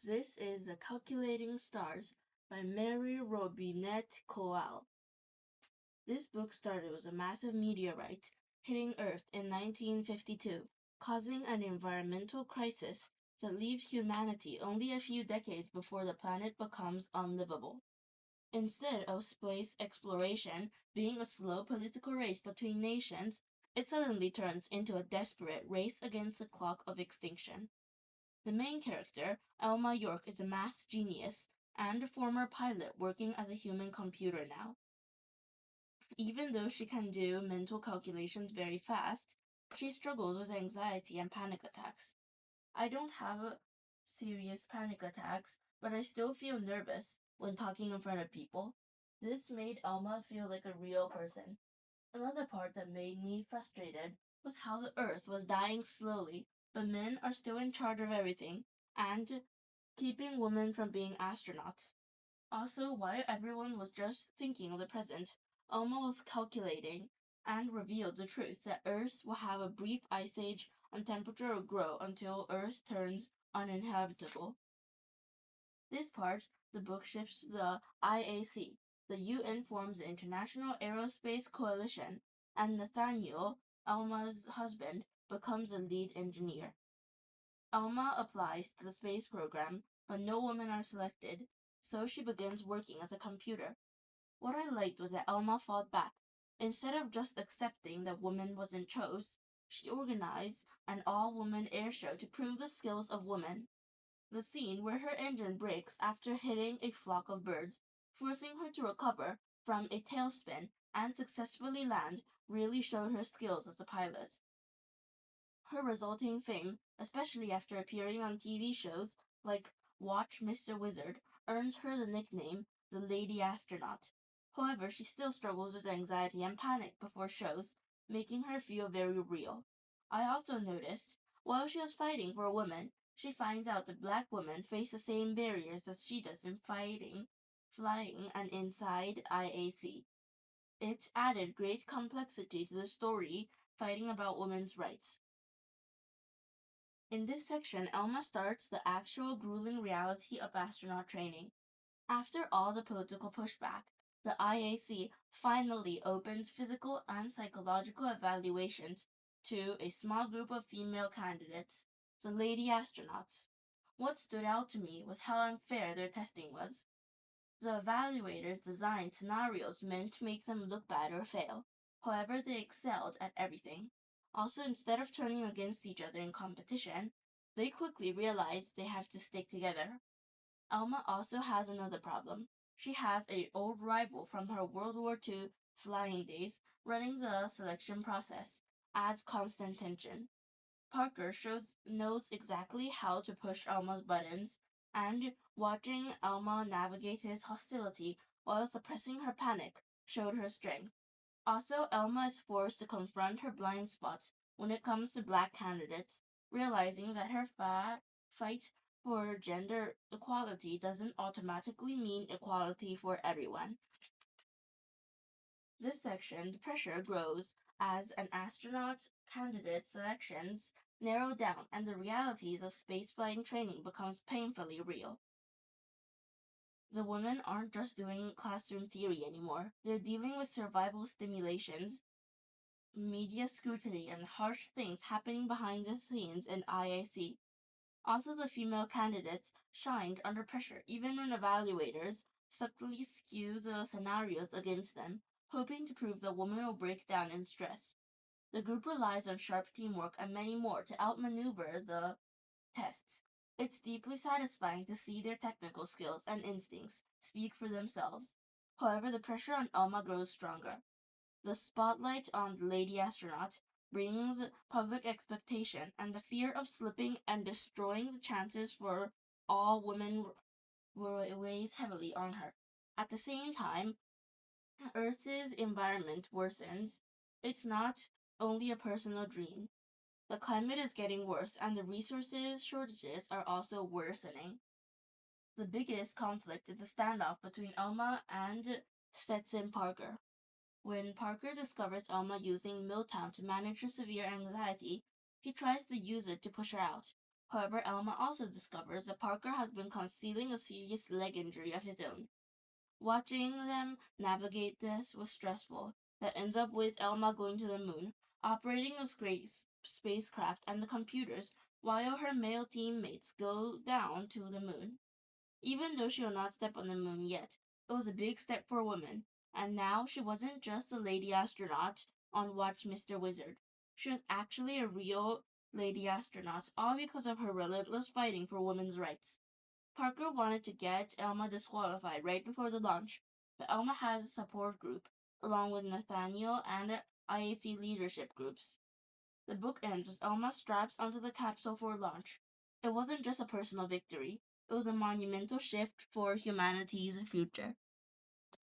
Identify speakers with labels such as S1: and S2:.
S1: This is The Calculating Stars by Mary Robinette Kowal. This book started with a massive meteorite hitting Earth in 1952, causing an environmental crisis that leaves humanity only a few decades before the planet becomes unlivable. Instead of space exploration being a slow political race between nations, it suddenly turns into a desperate race against the clock of extinction. The main character, Elma York, is a math genius and a former pilot working as a human computer now. Even though she can do mental calculations very fast, she struggles with anxiety and panic attacks. I don't have serious panic attacks, but I still feel nervous when talking in front of people. This made Elma feel like a real person. Another part that made me frustrated was how the Earth was dying slowly, but men are still in charge of everything, and keeping women from being astronauts. Also, why everyone was just thinking of the present. Elma was calculating and revealed the truth that Earth will have a brief ice age and temperature will grow until Earth turns uninhabitable. This part, the book shifts the IAC. The UN forms the International Aerospace Coalition, and Nathaniel, Elma's husband, becomes the lead engineer. Elma applies to the space program, but no women are selected, so she begins working as a computer. What I liked was that Elma fought back. Instead of just accepting that women wasn't chose, she organized an all-woman air show to prove the skills of women. The scene where her engine breaks after hitting a flock of birds, forcing her to recover from a tailspin and successfully land, really showed her skills as a pilot. Her resulting fame, especially after appearing on TV shows like Watch Mr. Wizard, earns her the nickname the Lady Astronaut. However, she still struggles with anxiety and panic before shows, making her feel very real. I also noticed, while she was fighting for a woman, she finds out that black women face the same barriers as she does in flying, and inside IAC. It added great complexity to the story, fighting about women's rights. In this section, Elma starts the actual grueling reality of astronaut training. After all the political pushback, the IAC finally opens physical and psychological evaluations to a small group of female candidates, the Lady Astronauts. What stood out to me was how unfair their testing was. The evaluators designed scenarios meant to make them look bad or fail. However, they excelled at everything. Also, instead of turning against each other in competition, they quickly realized they have to stick together. Elma also has another problem. She has an old rival from her World War II flying days running the selection process, adds constant tension. Parker knows exactly how to push Elma's buttons, and watching Elma navigate his hostility while suppressing her panic showed her strength. Also, Elma is forced to confront her blind spots when it comes to black candidates, realizing that her fight for gender equality doesn't automatically mean equality for everyone. This section, the pressure grows as an astronaut candidate selections narrow down and the realities of spaceflight training becomes painfully real. The women aren't just doing classroom theory anymore. They're dealing with survival stimulations, media scrutiny, and harsh things happening behind the scenes in IAC. Also, the female candidates shined under pressure, even when evaluators subtly skew the scenarios against them, hoping to prove that women will break down in stress. The group relies on sharp teamwork and many more to outmaneuver the tests. It's deeply satisfying to see their technical skills and instincts speak for themselves. However, the pressure on Elma grows stronger. The spotlight on the Lady Astronaut brings public expectation, and the fear of slipping and destroying the chances for all women weighs heavily on her. At the same time, Earth's environment worsens. It's not only a personal dream. The climate is getting worse, and the resources shortages are also worsening. The biggest conflict is the standoff between Elma and Stetson Parker. When Parker discovers Elma using Milltown to manage her severe anxiety, he tries to use it to push her out. However, Elma also discovers that Parker has been concealing a serious leg injury of his own. Watching them navigate this was stressful. That ends up with Elma going to the moon, operating a spacecraft and the computers, while her male teammates go down to the moon. Even though she will not step on the moon yet, it was a big step for a woman, and now she wasn't just a lady astronaut on Watch Mr. Wizard. She was actually a real lady astronaut, all because of her relentless fighting for women's rights. Parker wanted to get Elma disqualified right before the launch, but Elma has a support group, along with Nathaniel and IAC leadership groups. The book ends with Elma straps onto the capsule for launch. It wasn't just a personal victory, it was a monumental shift for humanity's future.